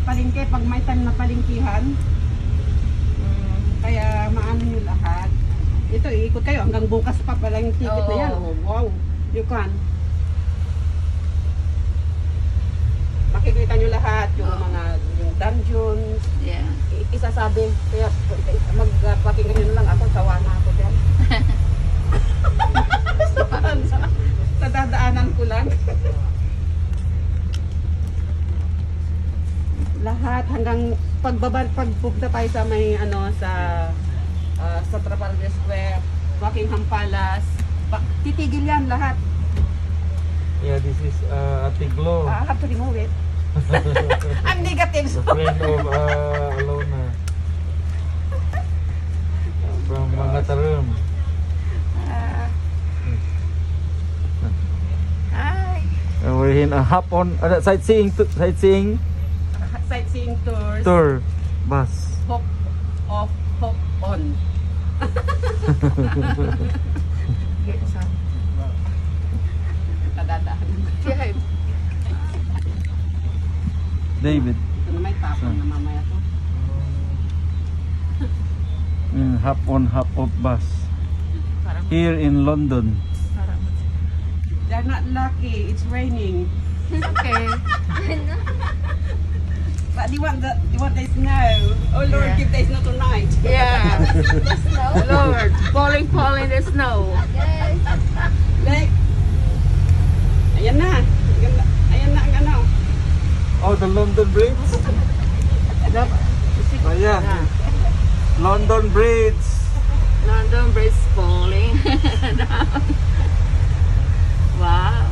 palengke pag may time na palengkihan. Kaya maano nyo lahat. Ito, iikot kayo hanggang bukas pa pala yung ticket na yan. Oh, wow, you can. Makikita nyo lahat yung mga yung dungeons. Yeah. Isasabi. Kaya magpakinggan nyo lang ako. Tawa na ako dyan. Sa dadaanan ko lang. Lahat hanggang pagpunta tayo sa may ano sa Trafalgar Square, Buckingham Palace. Titigil yan lahat. Yeah, this is Ate Glo. I have to remove it. I'm negative. The friend of Alona. From Mangatarum. Hi. We're in a hop on sightseeing Sightseeing tours. tour bus. Hop off, hop on. Yes, ha? Nadadaan. David. Ito na may tapon na mamaya to. Hop on hop off bus Parang, here in London. parang. They're not lucky. It's raining. Okay. But you want the snow. Oh Lord, Yeah. give the snow tonight. Yeah. Lord, falling the snow. Like, ayan na. Ayan na ang ano. Oh, the London Bridge. Oh yeah, London Bridge. London Bridge falling down. Wow.